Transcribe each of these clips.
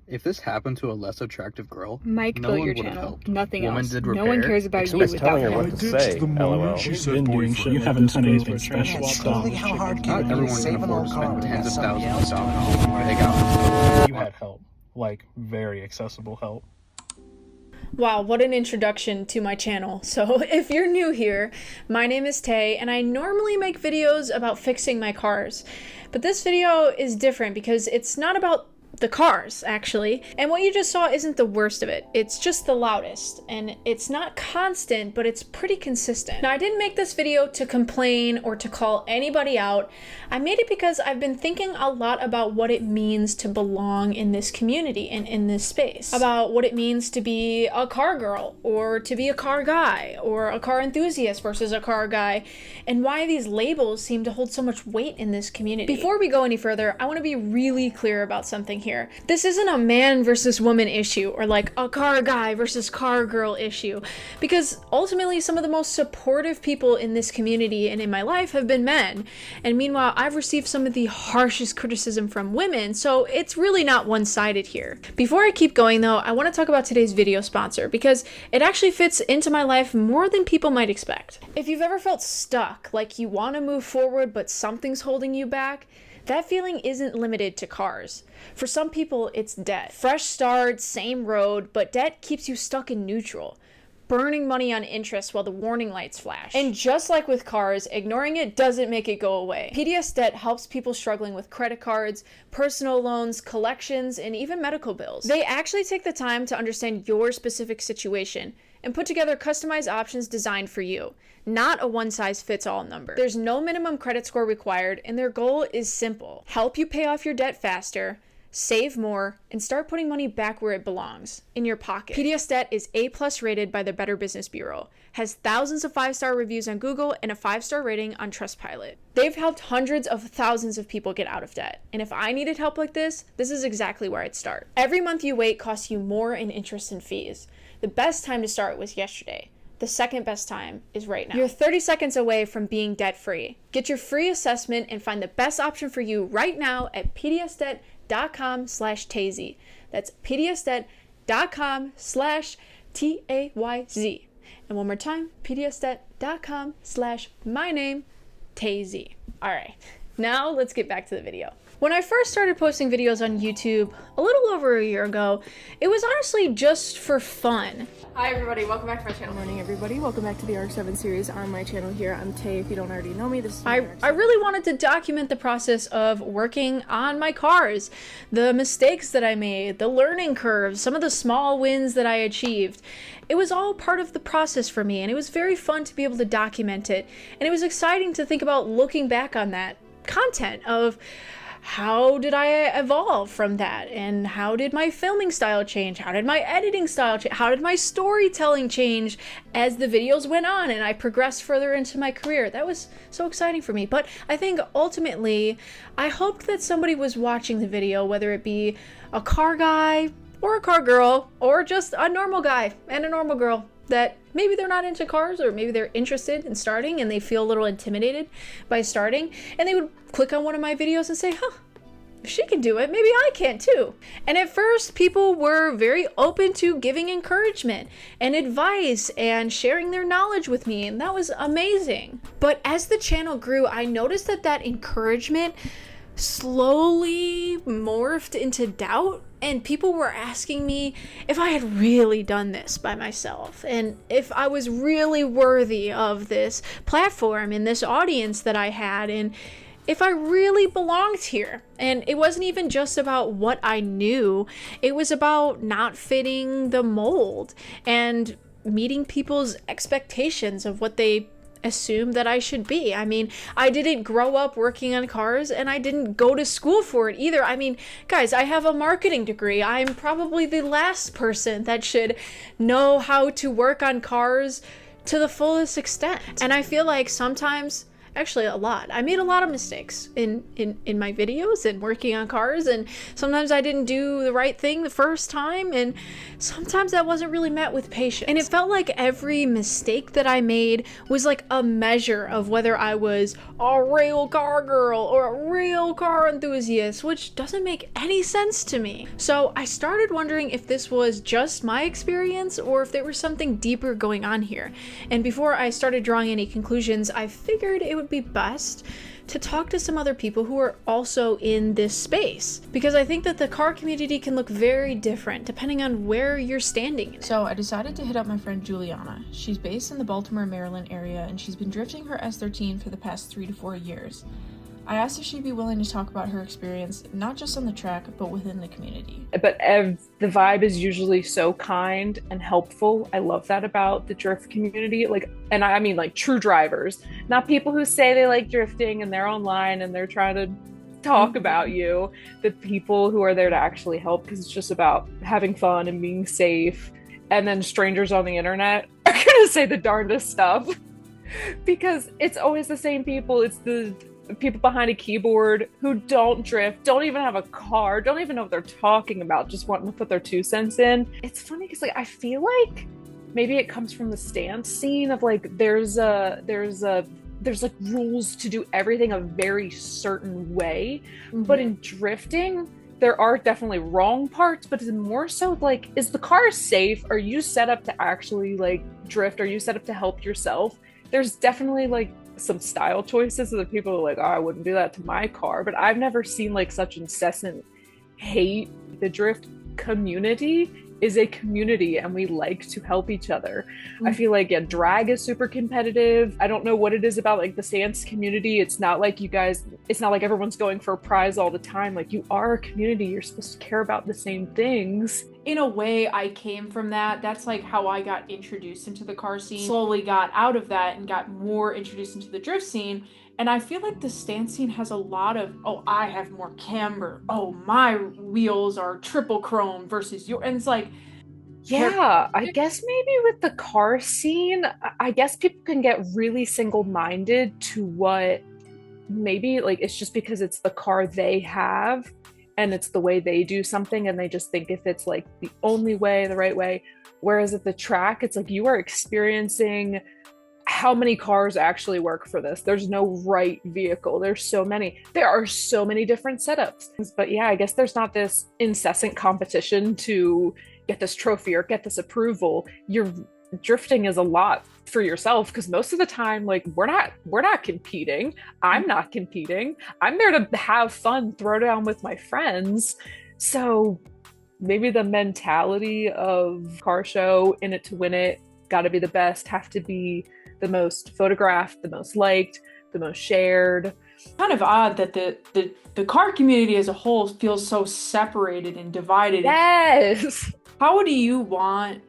If this happened to a less attractive girl, Mike no built one your would have channel. helped. Nothing Woman else. did No repair. one cares about you Who's without telling her him. what to say? LOL. She said Been doing boyfriend. shit. You haven't done anything special. Man, Stop. how hard can Not it be everyone to can save an afford old to car spend when you tens got of somebody thousands of else dollars to on a car. They got You had help, like very accessible help. Wow, what an introduction to my channel. So if you're new here, my name is Tay, and I normally make videos about fixing my cars. But this video is different because it's not about the cars, actually. And what you just saw isn't the worst of it. It's just the loudest. And it's not constant, but it's pretty consistent. Now, I didn't make this video to complain or to call anybody out. I made it because I've been thinking a lot about what it means to belong in this community and in this space. About what it means to be a car girl, or to be a car guy, or a car enthusiast versus a car guy, and why these labels seem to hold so much weight in this community. Before we go any further, I want to be really clear about something here. This isn't a man versus woman issue, or like a car guy versus car girl issue, because ultimately some of the most supportive people in this community and in my life have been men, and meanwhile I've received some of the harshest criticism from women, so it's really not one-sided here. Before I keep going though, I want to talk about today's video sponsor, because it actually fits into my life more than people might expect. If you've ever felt stuck, like you want to move forward but something's holding you back, that feeling isn't limited to cars. For some people, it's debt. Fresh start, same road, but debt keeps you stuck in neutral, burning money on interest while the warning lights flash. And just like with cars, ignoring it doesn't make it go away. PDS Debt helps people struggling with credit cards, personal loans, collections, and even medical bills. They actually take the time to understand your specific situation and put together customized options designed for you, not a one-size-fits-all number. There's no minimum credit score required, and their goal is simple: help you pay off your debt faster, save more, and start putting money back where it belongs, in your pocket. PDS Debt is A+ rated by the Better Business Bureau, has thousands of 5-star reviews on Google, and a 5-star rating on Trustpilot. They've helped hundreds of thousands of people get out of debt, and if I needed help like this is exactly where I'd start. Every month you wait costs you more in interest and fees. The best time to start was yesterday. The second best time is right now. You're 30 seconds away from being debt-free. Get your free assessment and find the best option for you right now at pdsdebt.com/Tayz. That's pdsdebt.com/Tayz. And one more time, pdsdebt.com/my name, Tayz. All right, now let's get back to the video. When I first started posting videos on YouTube a little over a year ago, it was honestly just for fun. Hi everybody, welcome back to my channel. Good morning everybody, welcome back to the ARC7 series on my channel here. I'm Tay, if you don't already know me. This is I really wanted to document the process of working on my cars, the mistakes that I made, the learning curves, some of the small wins that I achieved. It was all part of the process for me, and it was very fun to be able to document it. And it was exciting to think about looking back on that content of how did I evolve from that? And how did my filming style change? How did my editing style change? How did my storytelling change as the videos went on and I progressed further into my career? That was so exciting for me. But I think ultimately, I hoped that somebody was watching the video, whether it be a car guy or a car girl, or just a normal guy and a normal girl, that maybe they're not into cars, or maybe they're interested in starting and they feel a little intimidated by starting, and they would click on one of my videos and say, huh, if she can do it, maybe I can too. And at first, people were very open to giving encouragement and advice and sharing their knowledge with me, and that was amazing. But as the channel grew, I noticed that that encouragement slowly morphed into doubt, and people were asking me if I had really done this by myself, and if I was really worthy of this platform and this audience that I had, and if I really belonged here. And it wasn't even just about what I knew, it was about not fitting the mold and meeting people's expectations of what they assume that I should be. I mean, I didn't grow up working on cars, and I didn't go to school for it either. I mean, guys, I have a marketing degree. I'm probably the last person that should know how to work on cars to the fullest extent. And I feel like sometimes actually a lot. I made a lot of mistakes in my videos and working on cars, and sometimes I didn't do the right thing the first time, and sometimes that wasn't really met with patience. And it felt like every mistake that I made was like a measure of whether I was a real car girl or a real car enthusiast, which doesn't make any sense to me. So I started wondering if this was just my experience or if there was something deeper going on here. And before I started drawing any conclusions, I figured it would be best to talk to some other people who are also in this space, because I think that the car community can look very different depending on where you're standing in it. So I decided to hit up my friend Juliana. She's based in the Baltimore, Maryland area, and she's been drifting her S13 for the past 3 to 4 years. I asked if she'd be willing to talk about her experience, not just on the track, but within the community. But the vibe is usually so kind and helpful. I love that about the drift community. Like, and I mean like true drivers, not people who say they like drifting and they're online and they're trying to talk about you. The people who are there to actually help, because it's just about having fun and being safe. And then strangers on the internet are gonna say the darndest stuff because it's always the same people. It's the people behind a keyboard who don't drift, don't even have a car, don't even know what they're talking about, just wanting to put their 2 cents in. It's funny because like I feel like maybe it comes from the stance scene of like there's like rules to do everything a very certain way. But in drifting there are definitely wrong parts, but it's more so like, is the car safe? Are you set up to actually like drift? Are you set up to help yourself? There's definitely like some style choices that people are like, oh, I wouldn't do that to my car, but I've never seen like such incessant hate. The drift community is a community and we like to help each other. I feel like drag is super competitive. I don't know what it is about like the stance community. It's not like it's not like everyone's going for a prize all the time. Like, you are a community, you're supposed to care about the same things. In a way, I came from that. That's like how I got introduced into the car scene. Slowly got out of that and got more introduced into the drift scene. And I feel like the stance scene has a lot of, oh, I have more camber. Oh, my wheels are triple chrome versus your, and it's like, yeah, I guess maybe with the car scene, I guess people can get really single-minded to what maybe like it's just because it's the car they have and it's the way they do something, and they just think if it's like the only way, the right way. Whereas at the track, it's like you are experiencing how many cars actually work for this. There's no right vehicle. There are so many different setups. But yeah, I guess there's not this incessant competition to get this trophy or get this approval. You're drifting is a lot for yourself, because most of the time, like, we're not competing. I'm not competing. I'm there to have fun, throw down with my friends. So maybe the mentality of car show, in it to win it, gotta be the best, have to be the most photographed, the most liked, the most shared. Kind of odd that the car community as a whole feels so separated and divided. Yes. How do you want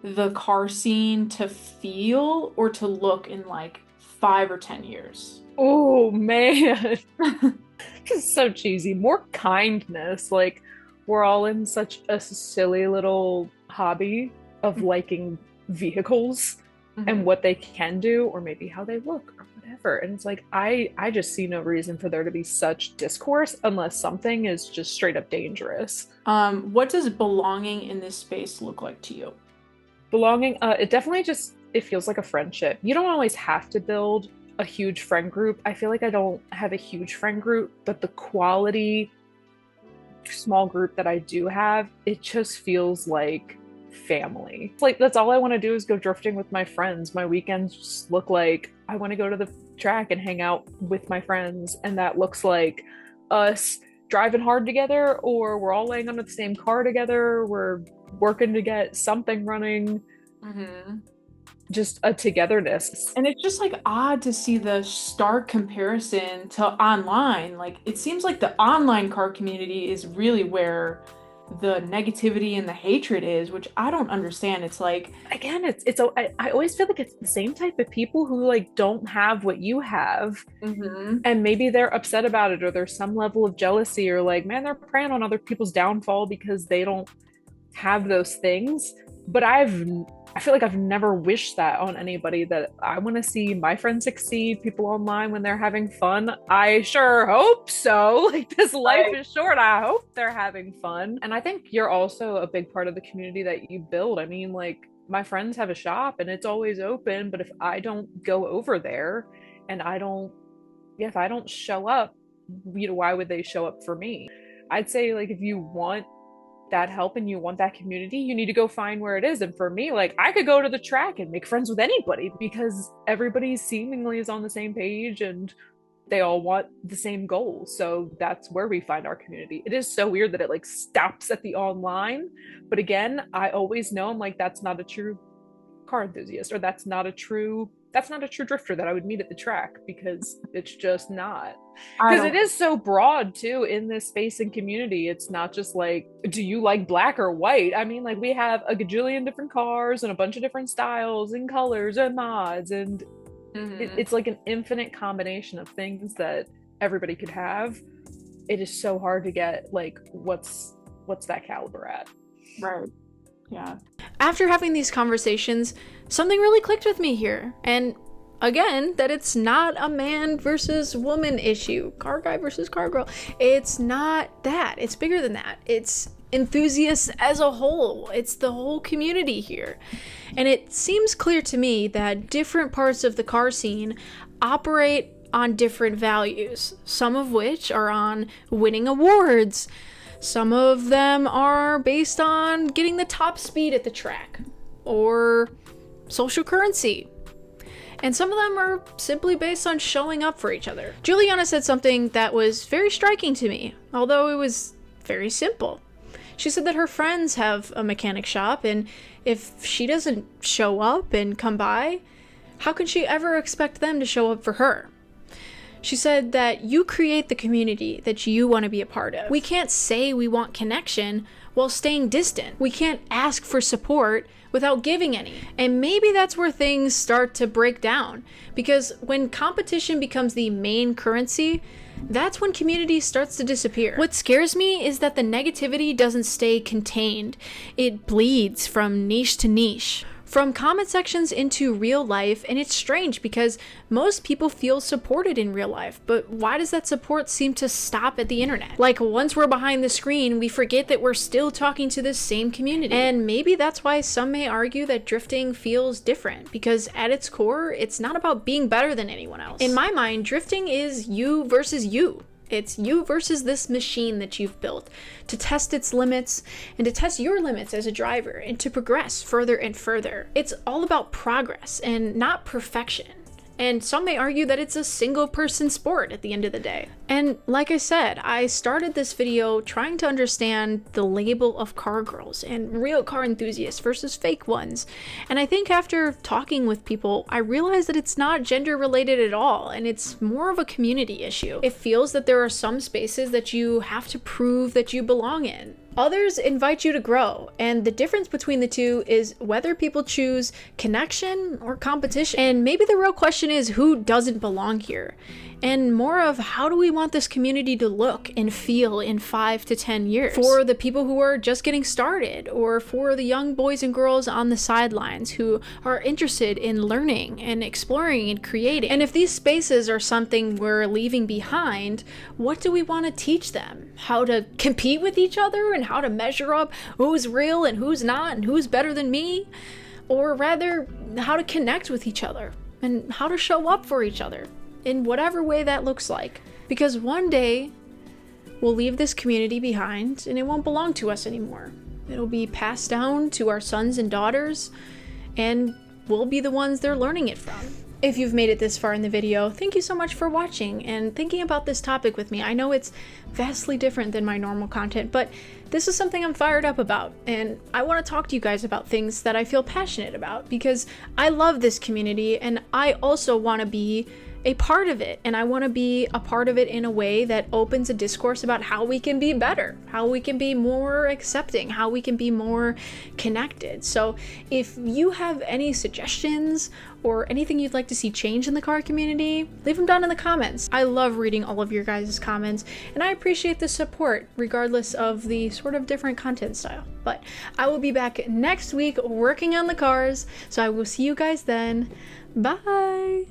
the car scene to feel or to look in like 5 or 10 years? Oh man. This is so cheesy. More kindness. Like, we're all in such a silly little hobby of liking vehicles and what they can do, or maybe how they look or whatever. And it's like, I just see no reason for there to be such discourse unless something is just straight up dangerous. What does belonging in this space look like to you? Belonging, it definitely just, it feels like a friendship. You don't always have to build a huge friend group. I feel like I don't have a huge friend group, but the quality small group that I do have, it just feels like family. It's like, that's all I want to do is go drifting with my friends. My weekends just look like I want to go to the track and hang out with my friends, and that looks like us driving hard together, or we're all laying under the same car together, we're working to get something running. Just a togetherness. And it's just like odd to see the stark comparison to online. Like, it seems like the online car community is really where the negativity and the hatred is, which I don't understand. It's like, again, I always feel like it's the same type of people who like don't have what you have, and maybe they're upset about it, or there's some level of jealousy, or like, man, they're preying on other people's downfall because they don't have those things. But I feel like I've never wished that on anybody, that I want to see my friends succeed, people online when they're having fun. I sure hope so. Like, this life is short. I hope they're having fun. And I think you're also a big part of the community that you build. I mean, like, my friends have a shop and it's always open, but if I don't go over there and if I don't show up, why would they show up for me? I'd say, like, if you want that help and you want that community, you need to go find where it is. And for me, like, I could go to the track and make friends with anybody because everybody seemingly is on the same page and they all want the same goals. So that's where we find our community. It is so weird that it like stops at the online, but again, I always know, I'm like, that's not a true car enthusiast, or that's not a true drifter that I would meet at the track, because it's just not. Because it is so broad too in this space and community. It's not just like, do you like black or white? I mean, like, we have a gajillion different cars and a bunch of different styles and colors and mods, and it's like an infinite combination of things that everybody could have. It is so hard to get like what's that caliber at. Right. Yeah. After having these conversations, something really clicked with me here. And again, that it's not a man versus woman issue, car guy versus car girl. It's not that. It's bigger than that. It's enthusiasts as a whole. It's the whole community here. And it seems clear to me that different parts of the car scene operate on different values, some of which are on winning awards. Some of them are based on getting the top speed at the track or social currency. And some of them are simply based on showing up for each other. Juliana said something that was very striking to me, although it was very simple. She said that her friends have a mechanic shop, and if she doesn't show up and come by, how can she ever expect them to show up for her? She said that you create the community that you want to be a part of. We can't say we want connection while staying distant. We can't ask for support without giving any. And maybe that's where things start to break down, because when competition becomes the main currency, that's when community starts to disappear. What scares me is that the negativity doesn't stay contained. It bleeds from niche to niche, from comment sections into real life, and it's strange because most people feel supported in real life, but why does that support seem to stop at the internet? Like, once we're behind the screen, we forget that we're still talking to this same community. And maybe that's why some may argue that drifting feels different, because at its core, it's not about being better than anyone else. In my mind, drifting is you versus you. It's you versus this machine that you've built to test its limits and to test your limits as a driver and to progress further and further. It's all about progress and not perfection. And some may argue that it's a single person sport at the end of the day. And like I said, I started this video trying to understand the label of car girls and real car enthusiasts versus fake ones. And I think after talking with people, I realized that it's not gender related at all, and it's more of a community issue. It feels that there are some spaces that you have to prove that you belong in. Others invite you to grow, and the difference between the two is whether people choose connection or competition. And maybe the real question is who doesn't belong here, and more of how do we want this community to look and feel in 5 to 10 years? For the people who are just getting started, or for the young boys and girls on the sidelines who are interested in learning and exploring and creating. And if these spaces are something we're leaving behind, what do we want to teach them? How to compete with each other and how to measure up who's real and who's not and who's better than me? Or rather, how to connect with each other and how to show up for each other in whatever way that looks like. Because one day we'll leave this community behind and it won't belong to us anymore. It'll be passed down to our sons and daughters, and we'll be the ones they're learning it from. If you've made it this far in the video, thank you so much for watching and thinking about this topic with me. I know it's vastly different than my normal content, but this is something I'm fired up about, and I want to talk to you guys about things that I feel passionate about, because I love this community and I also want to be a part of it, and I want to be a part of it in a way that opens a discourse about how we can be better, how we can be more accepting, how we can be more connected. So if you have any suggestions or anything you'd like to see change in the car community, leave them down in the comments. I love reading all of your guys' comments, and I appreciate the support regardless of the sort of different content style. But I will be back next week working on the cars, so I will see you guys then. Bye!